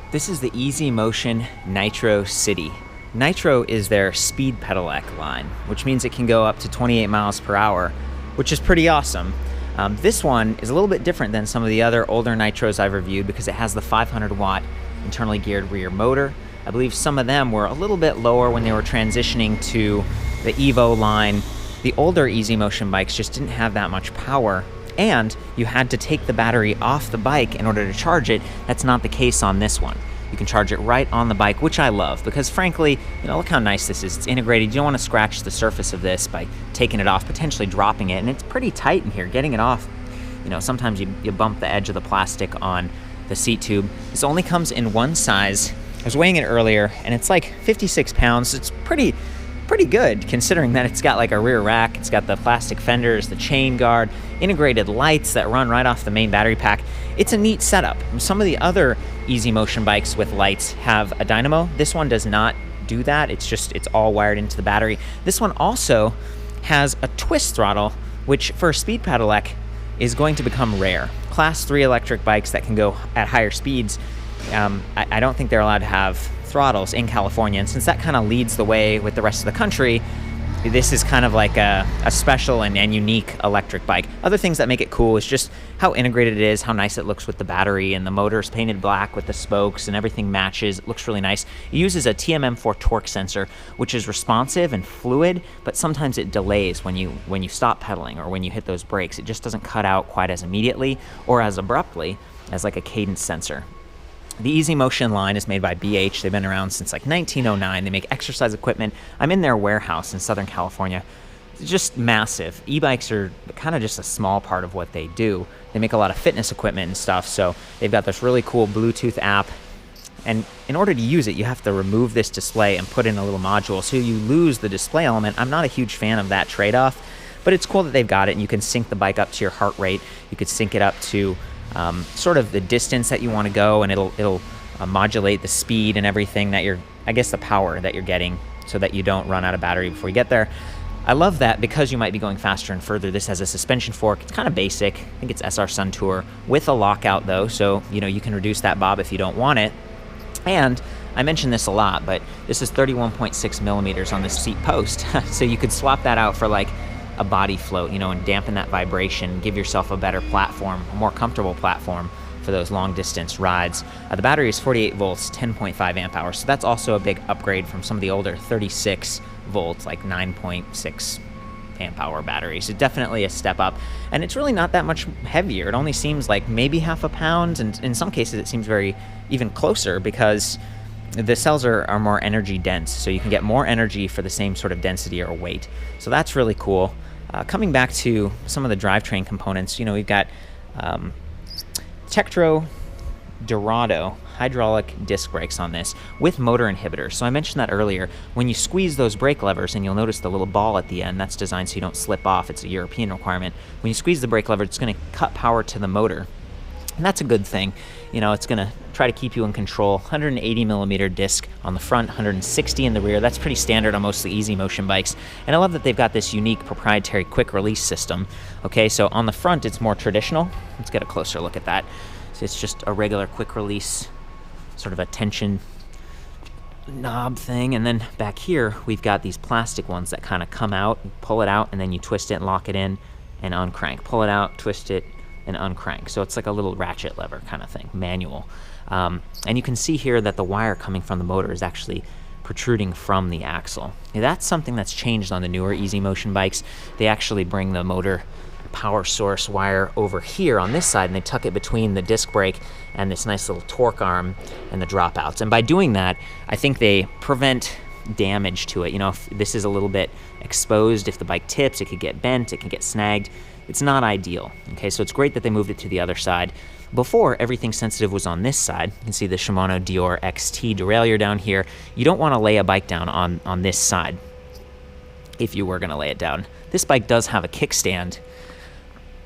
This is the Easy Motion Nitro City. Nitro is their speed pedelec line, which means it can go up to 28 miles per hour, which is pretty awesome. This one is a little bit different than some of the other older Nitros I've reviewed because it has the 500 watt internally geared rear motor. I believe some of them were a little bit lower when they were transitioning to the Evo line. The older Easy Motion bikes just didn't have that much power, and you had to take the battery off the bike in order to charge it. That's not the case on this one. You can charge it right on the bike, which I love because frankly, look how nice this is. It's integrated. You don't want to scratch the surface of this by taking it off, potentially dropping it, and it's pretty tight in here. Getting it off, sometimes you bump the edge of the plastic on the seat tube. This only comes in one size. I was weighing it earlier, and it's like 56 pounds. It's pretty good considering that it's got like a rear rack, it's got the plastic fenders, the chain guard, integrated lights that run right off the main battery pack. It's a neat setup. Some of the other Easy Motion bikes with lights have a dynamo. This one does not do that. It's all wired into the battery. This one also has a twist throttle, which for a speed pedelec is going to become rare. Class 3 electric bikes that can go at higher speeds, I don't think they're allowed to have throttles in California, and since that kind of leads the way with the rest of the country, this is kind of like a special and unique electric bike. Other things that make it cool is just how integrated it is, how nice it looks with the battery, and the motor's painted black with the spokes and everything matches. It looks really nice. It uses a TMM4 torque sensor, which is responsive and fluid, but sometimes it delays when you stop pedaling or when you hit those brakes. It just doesn't cut out quite as immediately or as abruptly as like a cadence sensor. The Easy Motion line is made by BH. They've been around since like 1909. They make exercise equipment. I'm in their warehouse in Southern California. It's just massive. E-bikes are kind of just a small part of what they do. They make a lot of fitness equipment and stuff, so they've got this really cool Bluetooth app. And in order to use it, you have to remove this display and put in a little module, so you lose the display element. I'm not a huge fan of that trade-off, but it's cool that they've got it, and you can sync the bike up to your heart rate. You could sync it up to sort of the distance that you want to go, and it'll modulate the speed and everything that the power that you're getting, so that you don't run out of battery before you get there. I love that because you might be going faster and further. This has a suspension fork. It's kind of basic. I think it's SR Sun Tour with a lockout though, so you can reduce that bob if you don't want it. And I mention this a lot, but this is 31.6 millimeters on the seat post, so you could swap that out for like a body float, and dampen that vibration, give yourself a better platform, a more comfortable platform for those long distance rides. The battery is 48 volts, 10.5 amp hours, so that's also a big upgrade from some of the older 36 volts, like 9.6 amp hour batteries. So definitely a step up, and it's really not that much heavier. It only seems like maybe half a pound, and in some cases it seems very even closer because the cells are more energy dense, so you can get more energy for the same sort of density or weight. So that's really cool. Coming back to some of the drivetrain components, we've got Tektro Dorado hydraulic disc brakes on this with motor inhibitors. So I mentioned that earlier. When you squeeze those brake levers, and you'll notice the little ball at the end, that's designed so you don't slip off. It's a European requirement. When you squeeze the brake lever, it's going to cut power to the motor. And that's a good thing. It's going to try to keep you in control. 180 millimeter disc on the front, 160 in the rear. That's pretty standard on most of the Easy Motion bikes. And I love that they've got this unique proprietary quick release system. Okay, so on the front, it's more traditional. Let's get a closer look at that. So it's just a regular quick release, sort of a tension knob thing. And then back here, we've got these plastic ones that kind of come out, pull it out, and then you twist it and lock it in and uncrank. Pull it out, twist it, and uncrank. So it's like a little ratchet lever kind of thing, manual. And you can see here that the wire coming from the motor is actually protruding from the axle. Now, that's something that's changed on the newer Easy Motion bikes. They actually bring the motor power source wire over here on this side, and they tuck it between the disc brake and this nice little torque arm and the dropouts. And by doing that, I think they prevent damage to it. If this is a little bit exposed, if the bike tips, it could get bent, it can get snagged. It's not ideal. Okay, so it's great that they moved it to the other side. Before, everything sensitive was on this side. You can see the Shimano Dior XT derailleur down here. You don't want to lay a bike down on this side if you were going to lay it down. This bike does have a kickstand,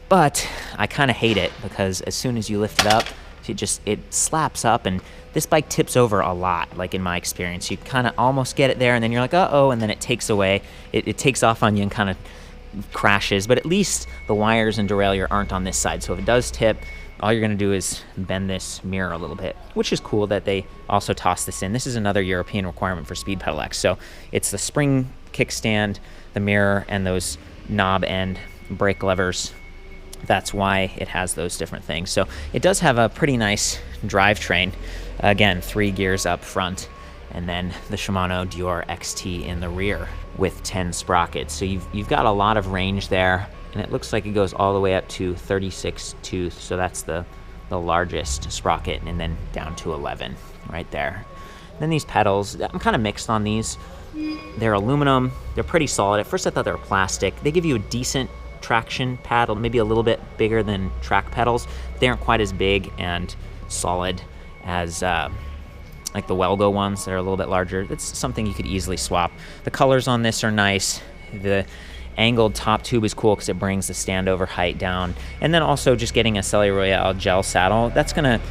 but I kind of hate it because as soon as you lift it up, it slaps up, and this bike tips over a lot, like in my experience. You kind of almost get it there, and then you're like, uh-oh, and then it takes away. It takes off on you and kind of crashes, but at least the wires and derailleur aren't on this side. So if it does tip, all you're gonna do is bend this mirror a little bit, which is cool that they also toss this in. This is another European requirement for speed pedelecs. So it's the spring kickstand, the mirror, and those knob end brake levers. That's why it has those different things. So it does have a pretty nice drivetrain. Again, 3 gears up front, and then the Shimano Dior XT in the rear with 10 sprockets. So you've got a lot of range there, and it looks like it goes all the way up to 36 tooth. So that's the largest sprocket, and then down to 11 right there. Then these pedals, I'm kind of mixed on these. They're aluminum, they're pretty solid. At first I thought they were plastic. They give you a decent traction paddle, maybe a little bit bigger than track pedals. They aren't quite as big and solid as like the Welgo ones that are a little bit larger. It's something you could easily swap. The colors on this are nice. The angled top tube is cool because it brings the standover height down. And then also just getting a Celi Royale gel saddle, that's gonna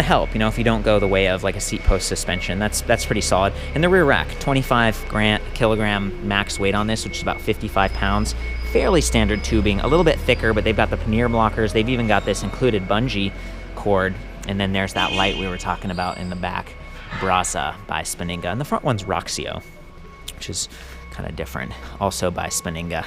help, you know, if you don't go the way of like a seat post suspension. That's pretty solid. And the rear rack, 25 kilogram max weight on this, which is about 55 pounds. Fairly standard tubing, a little bit thicker, but they've got the pannier blockers. They've even got this included bungee cord. And then there's that light we were talking about in the back, Brasa by Spinninga. And the front one's Roxio, which is kind of different, also by Spinninga.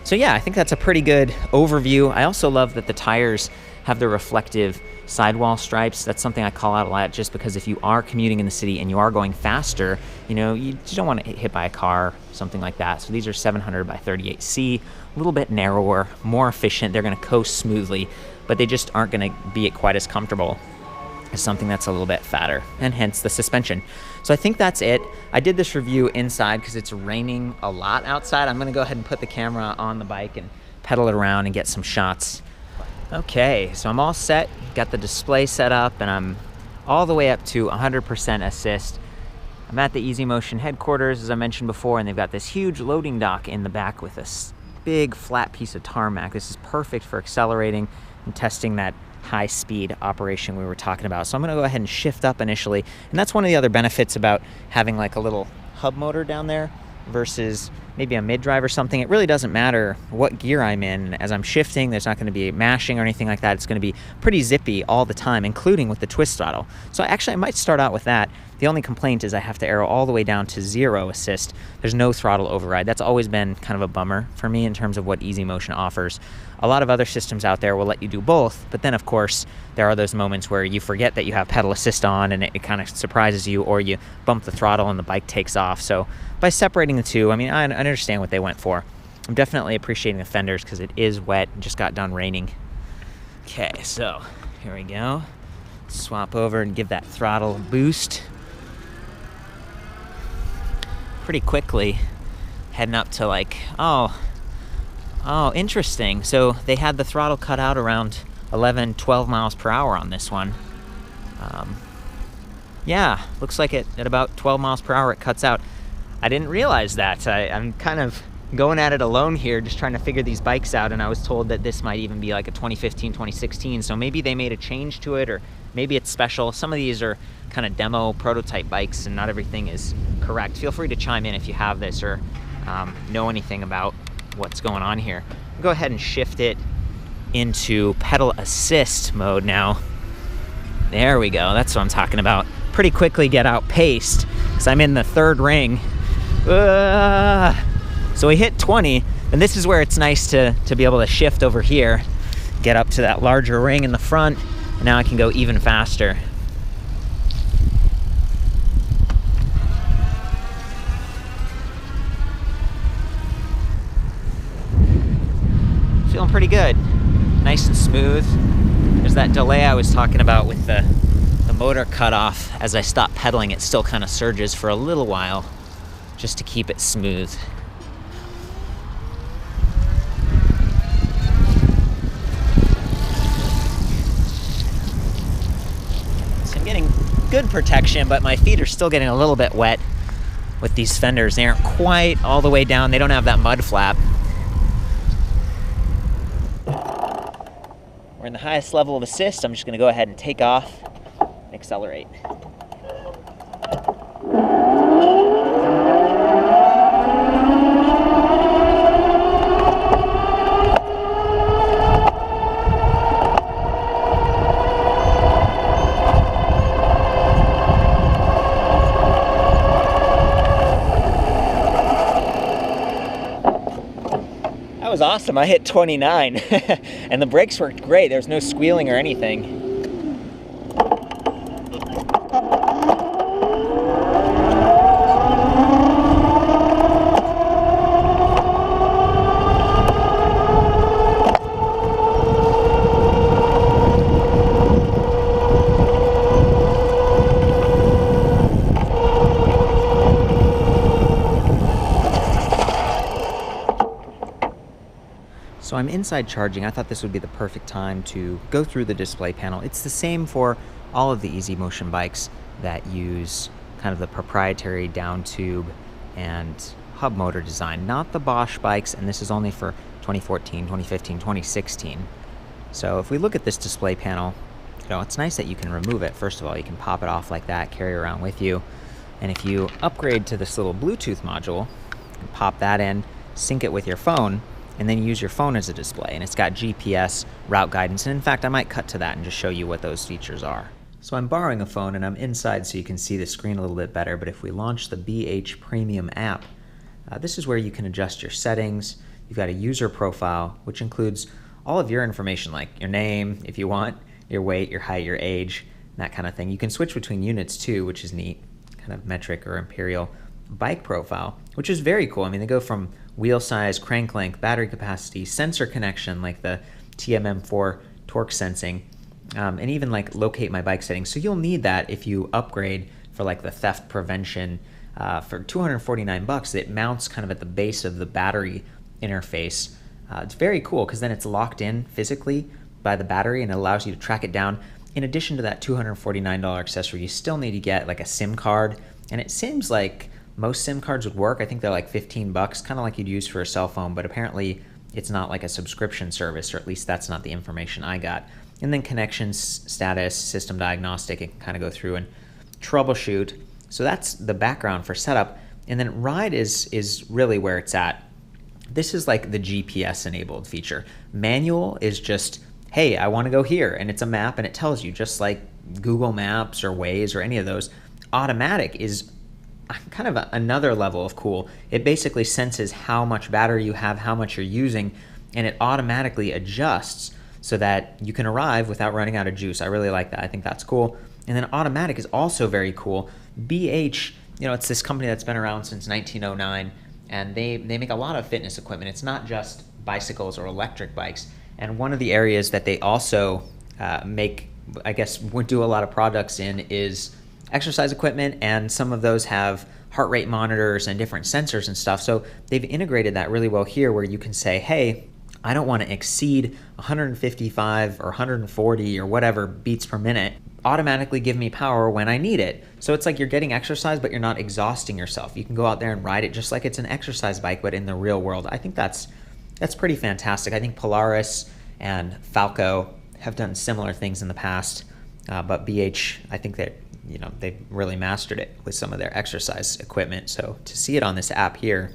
So yeah, I think that's a pretty good overview. I also love that the tires have the reflective sidewall stripes. That's something I call out a lot, just because if you are commuting in the city and you are going faster, you know, you don't want to get hit by a car, something like that. So these are 700 by 38C, a little bit narrower, more efficient. They're going to coast smoothly, but they just aren't going to be quite as comfortable as something that's a little bit fatter, and hence the suspension. So I think that's it. I did this review inside because it's raining a lot outside. I'm going to go ahead and put the camera on the bike and pedal it around and get some shots. Okay, so I'm all set, got the display set up, and I'm all the way up to 100% assist. I'm at the Easy Motion headquarters, as I mentioned before, and they've got this huge loading dock in the back with a big flat piece of tarmac. This is perfect for accelerating and testing that high-speed operation we were talking about. So I'm going to go ahead and shift up initially, and that's one of the other benefits about having like a little hub motor down there versus maybe a mid-drive or something. It really doesn't matter what gear I'm in. As I'm shifting, there's not going to be mashing or anything like that. It's going to be pretty zippy all the time, including with the twist throttle. So actually, I might start out with that. The only complaint is I have to arrow all the way down to 0 assist. There's no throttle override. That's always been kind of a bummer for me in terms of what Easy Motion offers. A lot of other systems out there will let you do both, but then of course there are those moments where you forget that you have pedal assist on and it kind of surprises you, or you bump the throttle and the bike takes off. So by separating the two, I mean, I understand what they went for. I'm definitely appreciating the fenders because it is wet and just got done raining. Okay, so here we go. Swap over and give that throttle a boost. Pretty quickly, heading up to like, oh, interesting. So they had the throttle cut out around 11, 12 miles per hour on this one. Yeah, looks like at about 12 miles per hour it cuts out. I didn't realize that. I'm kind of going at it alone here, just trying to figure these bikes out, and I was told that this might even be like a 2015, 2016, so maybe they made a change to it, or maybe it's special. Some of these are kind of demo prototype bikes, and not everything is correct. Feel free to chime in if you have this or know anything about what's going on here. I'll go ahead and shift it into pedal assist mode now. There we go, that's what I'm talking about. Pretty quickly get outpaced because I'm in the third ring. So we hit 20, and this is where it's nice to be able to shift over here, get up to that larger ring in the front, and now I can go even faster. Feeling pretty good, nice and smooth. There's that delay I was talking about with the motor cut off. As I stop pedaling, it still kind of surges for a little while just to keep it smooth. So I'm getting good protection, but my feet are still getting a little bit wet with these fenders. They aren't quite all the way down. They don't have that mud flap. We're in the highest level of assist. I'm just going to go ahead and take off and accelerate. awesome. I hit 29 and the brakes worked great. There's no squealing or anything. So I'm inside charging. I thought this would be the perfect time to go through the display panel. It's the same for all of the Easy Motion bikes that use kind of the proprietary downtube and hub motor design, not the Bosch bikes, and this is only for 2014, 2015, 2016. So if we look at this display panel, it's nice that you can remove it. First of all, you can pop it off like that, carry it around with you. And if you upgrade to this little Bluetooth module, you can pop that in, sync it with your phone, and then use your phone as a display. And it's got GPS, route guidance, and in fact, I might cut to that and just show you what those features are. So I'm borrowing a phone and I'm inside so you can see the screen a little bit better, but if we launch the BH Premium app, this is where you can adjust your settings. You've got a user profile, which includes all of your information, like your name, if you want, your weight, your height, your age, that kind of thing. You can switch between units too, which is neat, kind of metric or imperial. Bike profile, which is very cool. I mean, they go from wheel size, crank length, battery capacity, sensor connection, like the TMM4 torque sensing, and even like locate my bike settings. So you'll need that if you upgrade for like the theft prevention. For $249, it mounts kind of at the base of the battery interface. It's very cool because then it's locked in physically by the battery and it allows you to track it down. In addition to that $249 accessory, you still need to get like a SIM card, and it seems like most SIM cards would work. I think they're like 15 bucks, kind of like you'd use for a cell phone, but apparently it's not like a subscription service, or at least that's not the information I got. And then connections, status, system diagnostic, it can kind of go through and troubleshoot. So that's the background for setup. And then ride is really where it's at. This is like the GPS enabled feature. Manual is just, hey, I want to go here, and it's a map and it tells you, just like Google Maps or Waze or any of those. Automatic is kind of another level of cool. It basically senses how much battery you have, how much you're using, and it automatically adjusts so that you can arrive without running out of juice. I really like that. I think that's cool. And then automatic is also very cool. BH, it's this company that's been around since 1909, and they make a lot of fitness equipment. It's not just bicycles or electric bikes. And one of the areas that they also would do a lot of products in is exercise equipment, and some of those have heart rate monitors and different sensors and stuff. So they've integrated that really well here, where you can say, hey, I don't want to exceed 155 or 140 or whatever beats per minute. Automatically give me power when I need it. So it's like you're getting exercise, but you're not exhausting yourself. You can go out there and ride it just like it's an exercise bike, but in the real world. I think that's pretty fantastic. I think Polaris and Falco have done similar things in the past, but BH, I think that they've really mastered it with some of their exercise equipment. So to see it on this app here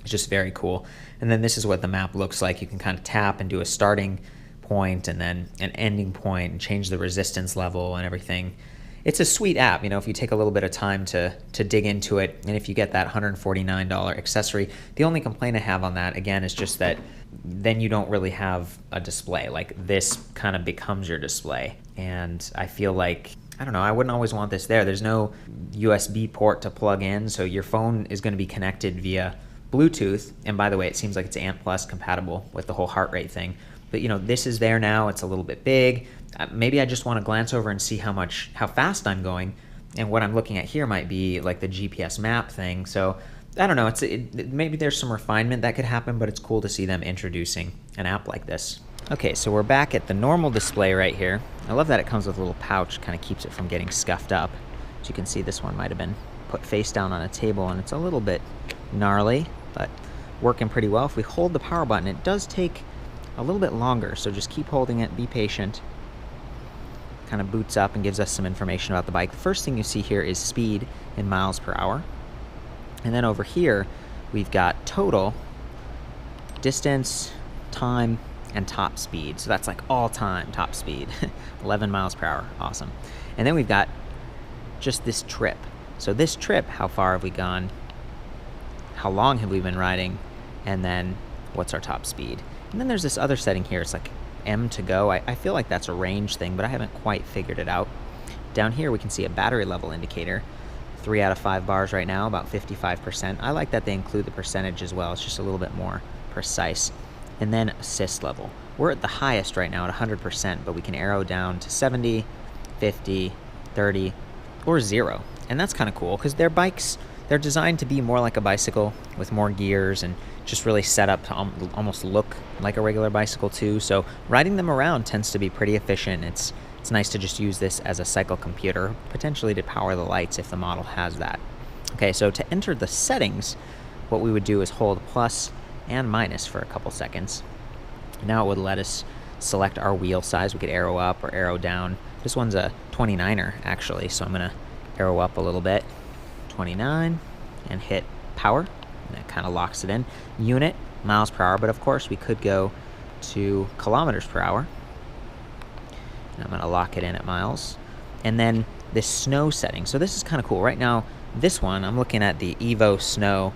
is just very cool. And then this is what the map looks like. You can kind of tap and do a starting point and then an ending point and change the resistance level and everything. It's a sweet app, if you take a little bit of time to dig into it, and if you get that $149 accessory. The only complaint I have on that, again, is just that then you don't really have a display. Like, this kind of becomes your display. And I feel like, I don't know, I wouldn't always want this there. There's no USB port to plug in, so your phone is going to be connected via Bluetooth. And by the way, it seems like it's Ant Plus compatible with the whole heart rate thing. But this is there now. It's a little bit big. Maybe I just want to glance over and see how fast I'm going. And what I'm looking at here might be like the GPS map thing. So I don't know. Maybe there's some refinement that could happen, but it's cool to see them introducing an app like this. Okay, so we're back at the normal display right here. I love that it comes with a little pouch, kind of keeps it from getting scuffed up. As you can see, this one might have been put face down on a table, and it's a little bit gnarly, but working pretty well. If we hold the power button, it does take a little bit longer, so just keep holding it, be patient. Kind of boots up and gives us some information about the bike. The first thing you see here is speed in miles per hour. And then over here, we've got total, distance, time, and top speed. So that's like all-time top speed, 11 miles per hour, awesome. And then we've got just this trip. So this trip, how far have we gone? How long have we been riding? And then what's our top speed. And then there's this other setting here. It's like M to go. I feel like that's a range thing, but I haven't quite figured it out. Down here we can see a battery level indicator. 3 out of 5 bars right now, about 55%. I like that they include the percentage as well. It's just a little bit more precise. And then assist level. We're at the highest right now at 100%, but we can arrow down to 70, 50, 30, or 0. And that's kind of cool because their bikes, they're designed to be more like a bicycle with more gears and just really set up to almost look like a regular bicycle too. So riding them around tends to be pretty efficient. It's nice to just use this as a cycle computer, potentially to power the lights if the model has that. Okay, so to enter the settings, what we would do is hold plus and minus for a couple seconds. Now it would let us select our wheel size. We could arrow up or arrow down. This one's a 29er actually, so I'm gonna arrow up a little bit. 29, and hit power, and that kind of locks it in. Unit, miles per hour, but of course we could go to kilometers per hour. I'm going to lock it in at miles. And then this snow setting. So this is kind of cool. Right now, this one, I'm looking at the Evo Snow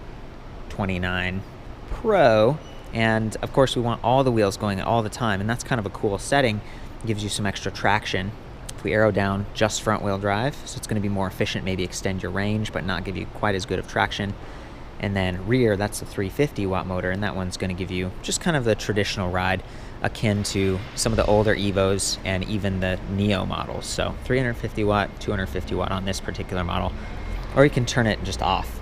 29 Pro. And of course, we want all the wheels going all the time. And that's kind of a cool setting. It gives you some extra traction. If we arrow down, just front wheel drive. So it's going to be more efficient, maybe extend your range, but not give you quite as good of traction. And then rear, that's the 350 watt motor. And that one's going to give you just kind of the traditional ride, akin to some of the older Evos and even the Neo models. So 350 watt, 250 watt on this particular model, or you can turn it just off.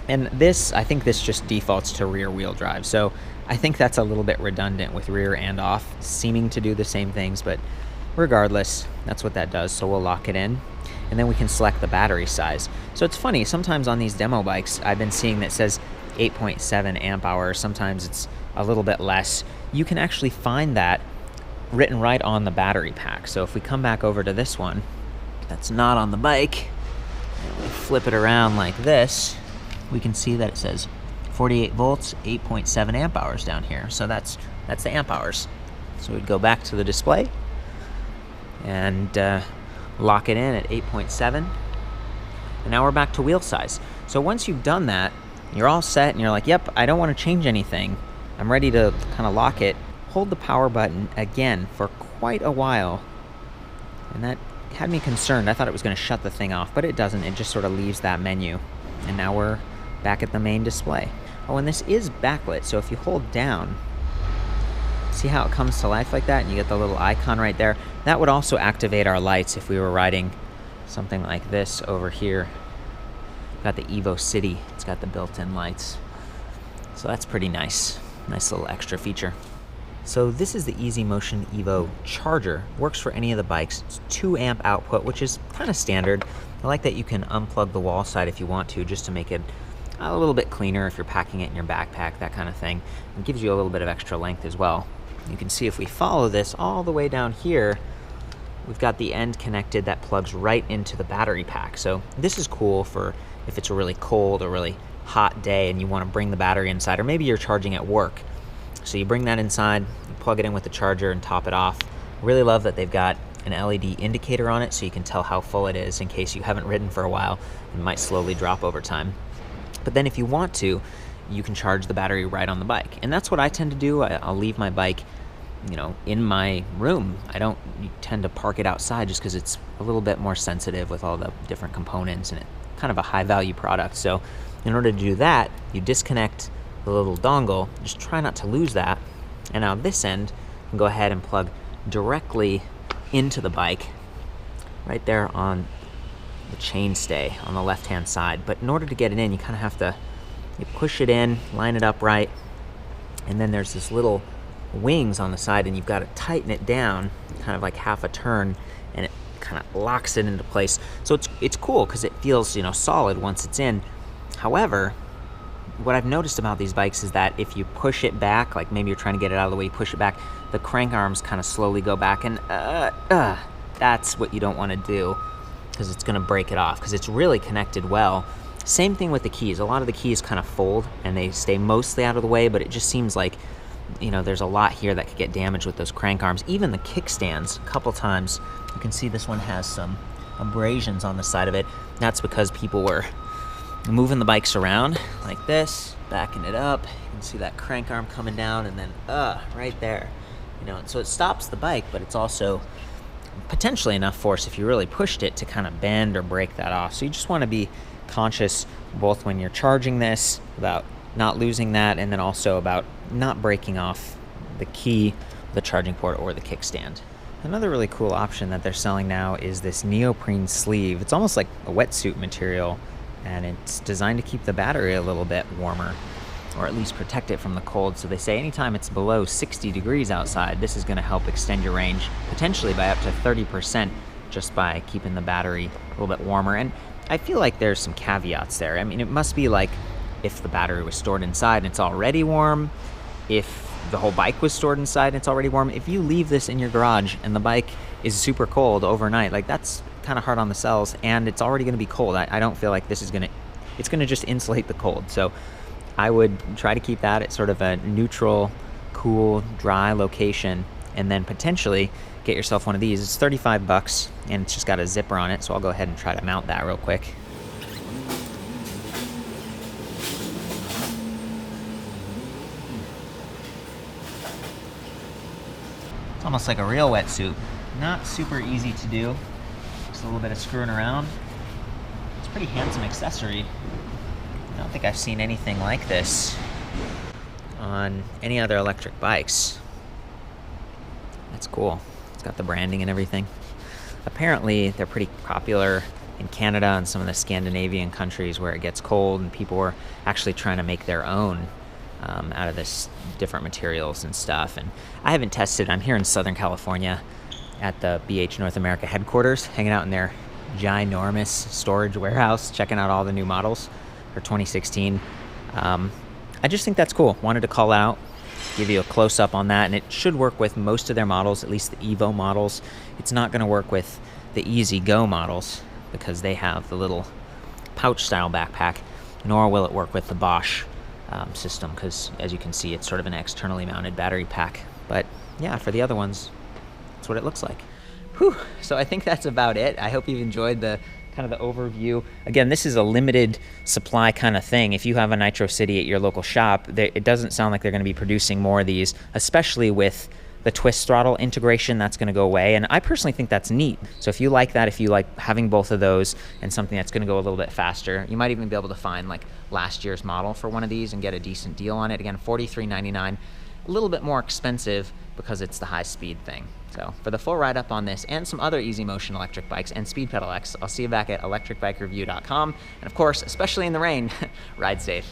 And this, I think this just defaults to rear wheel drive. So I think that's a little bit redundant with rear and off, seeming to do the same things, but regardless, that's what that does. So we'll lock it in, and then we can select the battery size. So it's funny, sometimes on these demo bikes, I've been seeing that says 8.7 amp hours. Sometimes it's a little bit less. You can actually find that written right on the battery pack. So if we come back over to this one that's not on the bike, and we flip it around like this, we can see that it says 48 volts, 8.7 amp hours down here. So that's the amp hours. So we'd go back to the display and lock it in at 8.7. And now we're back to wheel size. So once you've done that, you're all set and you're like, yep, I don't want to change anything. I'm ready to kind of lock it. Hold the power button again for quite a while. And that had me concerned. I thought it was going to shut the thing off, but it doesn't. It just sort of leaves that menu. And now we're back at the main display. Oh, and this is backlit, so if you hold down, see how it comes to life like that, and you get the little icon right there? That would also activate our lights if we were riding something like this over here. Got the Evo City. It's got the built-in lights. So that's pretty nice. Nice little extra feature. So this is the Easy Motion Evo charger. Works for any of the bikes. It's 2 amp output, which is kind of standard. I like that you can unplug the wall side if you want to, just to make it a little bit cleaner if you're packing it in your backpack, that kind of thing. It gives you a little bit of extra length as well. You can see if we follow this all the way down here, we've got the end connected that plugs right into the battery pack. So this is cool for if it's a really cold or really hot day and you want to bring the battery inside, or maybe you're charging at work. So you bring that inside, you plug it in with the charger and top it off. Really love that they've got an LED indicator on it so you can tell how full it is in case you haven't ridden for a while and might slowly drop over time. But then if you want to, you can charge the battery right on the bike. And that's what I tend to do. I'll leave my bike, in my room. I don't tend to park it outside just because it's a little bit more sensitive with all the different components and it's kind of a high value product. So in order to do that, you disconnect the little dongle, just try not to lose that. And now this end, you can go ahead and plug directly into the bike right there on the chainstay on the left hand side. But in order to get it in, you kind of have to push it in, line it up right, and then there's this little wings on the side and you've got to tighten it down kind of like half a turn, and it kind of locks it into place. So it's cool because it feels solid once it's in. However, what I've noticed about these bikes is that if you push it back, like maybe you're trying to get it out of the way, you push it back, the crank arms kind of slowly go back, and that's what you don't want to do because it's going to break it off because it's really connected well. Same thing with the keys. A lot of the keys kind of fold and they stay mostly out of the way, but it just seems like there's a lot here that could get damaged with those crank arms. Even the kickstands, a couple times, you can see this one has some abrasions on the side of it. That's because people were moving the bikes around like this, backing it up. You can see that crank arm coming down, and then right there. You know, so it stops the bike, but it's also potentially enough force if you really pushed it to kind of bend or break that off. So you just want to be conscious both when you're charging this about not losing that, and then also about not breaking off the key, the charging port, or the kickstand. Another really cool option that they're selling now is this neoprene sleeve. It's almost like a wetsuit material, and it's designed to keep the battery a little bit warmer, or at least protect it from the cold. So they say anytime it's below 60 degrees outside, this is going to help extend your range potentially by up to 30% just by keeping the battery a little bit warmer. And I feel like there's some caveats there. I mean, it must be like if the battery was stored inside and it's already warm, if the whole bike was stored inside and it's already warm. If you leave this in your garage and the bike is super cold overnight, like that's kind of hard on the cells, and it's already going to be cold. I don't feel like this is it's going to just insulate the cold. So I would try to keep that at sort of a neutral, cool, dry location, and then potentially get yourself one of these. It's 35 bucks, and it's just got a zipper on it, so I'll go ahead and try to mount that real quick. It's almost like a real wetsuit. Not super easy to do. Just a little bit of screwing around. It's a pretty handsome accessory. I don't think I've seen anything like this on any other electric bikes. That's cool. It's got the branding and everything. Apparently, they're pretty popular in Canada and some of the Scandinavian countries where it gets cold, and people are actually trying to make their own out of this different materials and stuff. And I haven't tested. I'm here in Southern California at the BH North America headquarters, hanging out in their ginormous storage warehouse, checking out all the new models for 2016. I just think that's cool. Wanted to call out, give you a close-up on that, and it should work with most of their models, at least the Evo models. It's not going to work with the Easy Go models because they have the little pouch-style backpack, nor will it work with the Bosch system because, as you can see, it's sort of an externally mounted battery pack. But yeah, for the other ones, that's what it looks like. Whew. So I think that's about it. I hope you've enjoyed the kind of the overview. Again, this is a limited supply kind of thing. If you have a Nitro City at your local shop, it doesn't sound like they're going to be producing more of these, especially with the twist throttle integration. That's going to go away, and I personally think that's neat. So if you like that, if you like having both of those and something that's going to go a little bit faster, you might even be able to find like last year's model for one of these and get a decent deal on it. Again, $43.99, a little bit more expensive because it's the high speed thing. So for the full write-up on this and some other easy motion electric bikes and speed pedelecs, I'll see you back at ElectricBikeReview.com. And of course, especially in the rain, ride safe.